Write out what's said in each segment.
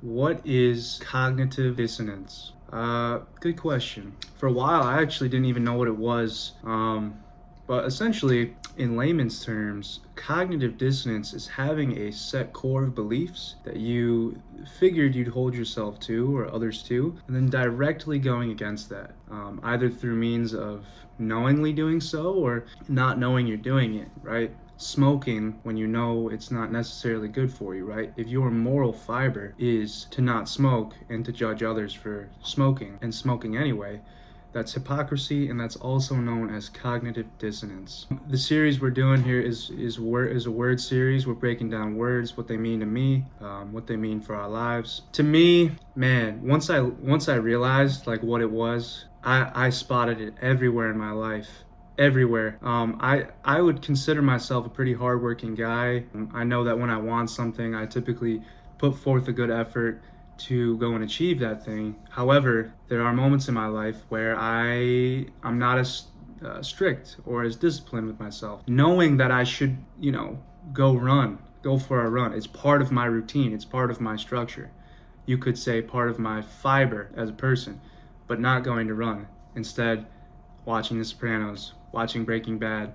What is cognitive dissonance? Good question. For a while, I actually didn't even know what it was. But essentially, in layman's terms, cognitive dissonance is having a set core of beliefs that you figured you'd hold yourself to or others to, and then directly going against that, either through means of knowingly doing so or not knowing you're doing it, right? Smoking when you know it's not necessarily good for you, right? If your moral fiber is to not smoke and to judge others for smoking and smoking anyway, that's hypocrisy, and that's also known as cognitive dissonance. The series we're doing here is a word series. We're breaking down words, what they mean to me, what they mean for our lives. To me, man, once I realized like what it was, I spotted it everywhere in my life. Everywhere. I would consider myself a pretty hardworking guy. I know that when I want something, I typically put forth a good effort to go and achieve that thing. However, there are moments in my life where I'm not as strict or as disciplined with myself, knowing that I should, go for a run. It's part of my routine. It's part of my structure. You could say part of my fiber as a person, but not going to run. Instead, watching The Sopranos, watching Breaking Bad,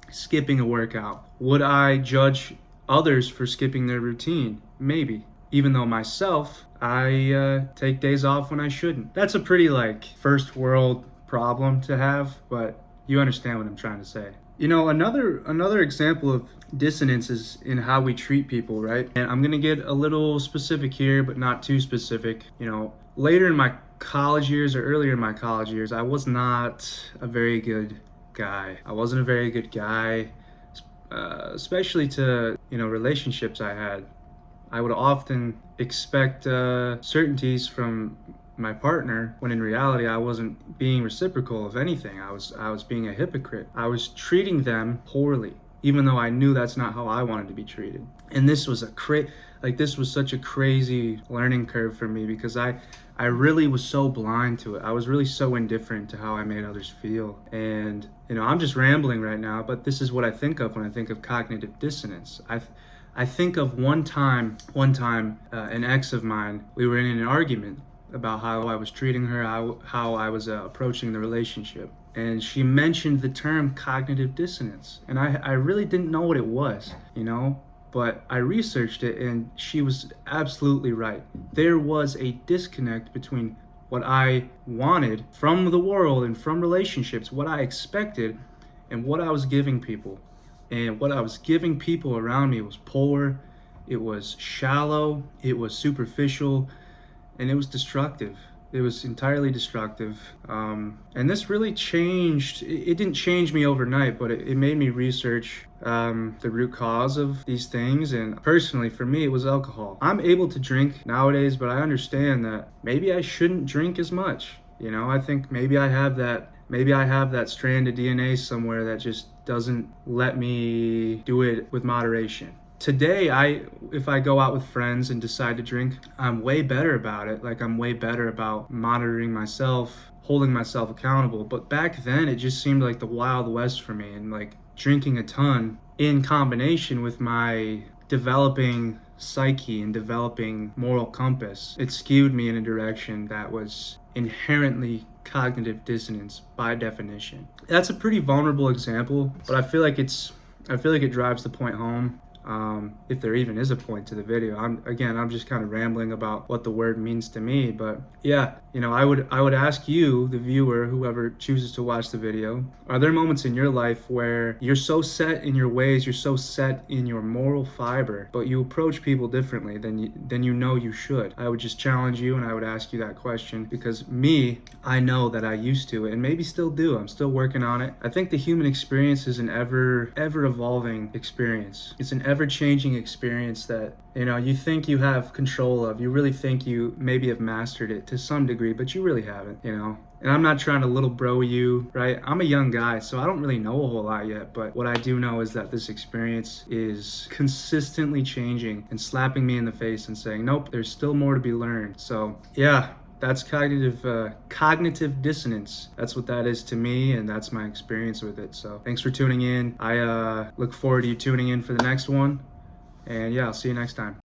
skipping a workout. Would I judge others for skipping their routine? Maybe. Even though myself, I take days off when I shouldn't. That's a pretty first world problem to have, but you understand what I'm trying to say. Another example of dissonance is in how we treat people, right? And I'm gonna get a little specific here, but not too specific. Later in my college years or earlier in my college years, I was not a very good guy. I wasn't a very good guy, especially to relationships I had. I would often expect certainties from my partner when in reality I wasn't being reciprocal of anything. I was being a hypocrite. I was treating them poorly, even though I knew that's not how I wanted to be treated. And this was this was such a crazy learning curve for me because I really was so blind to it. I was really so indifferent to how I made others feel. And I'm just rambling right now, but this is what I think of when I think of cognitive dissonance. I think of one time, an ex of mine, we were in an argument about how I was treating her, how I was approaching the relationship. And she mentioned the term cognitive dissonance. And I really didn't know what it was, but I researched it and she was absolutely right. There was a disconnect between what I wanted from the world and from relationships, what I expected, and what I was giving people. And what I was giving people around me was poor, it was shallow, it was superficial, and it was destructive. It was entirely destructive. And this really changed, it didn't change me overnight, but it made me research the root cause of these things. And personally, for me, it was alcohol. I'm able to drink nowadays, but I understand that maybe I shouldn't drink as much. I think maybe I have that strand of DNA somewhere that just doesn't let me do it with moderation. Today, if I go out with friends and decide to drink, I'm way better about it. I'm way better about monitoring myself, holding myself accountable. But back then, it just seemed like the Wild West for me. And drinking a ton in combination with my developing psyche and developing moral compass, it skewed me in a direction that was inherently cognitive dissonance by definition. That's a pretty vulnerable example, but I feel like it drives the point home. If there even is a point to the video. I'm just kind of rambling about what the word means to me, but yeah, I would ask you, the viewer, whoever chooses to watch the video, are there moments in your life where you're so set in your ways, you're so set in your moral fiber, but you approach people differently than you should? I would just challenge you and I would ask you that question because I know that I used to and maybe still do. I'm still working on it. I think the human experience is an ever evolving experience. It's an ever-changing experience that you think you have control of. You really think you maybe have mastered it to some degree, but you really haven't. And I'm not trying to little bro you, right? I'm a young guy, so I don't really know a whole lot yet, but what I do know is that this experience is consistently changing and slapping me in the face and saying, nope, there's still more to be learned. So yeah, that's cognitive dissonance. That's what that is to me, and that's my experience with it. So thanks for tuning in. I look forward to you tuning in for the next one. And yeah, I'll see you next time.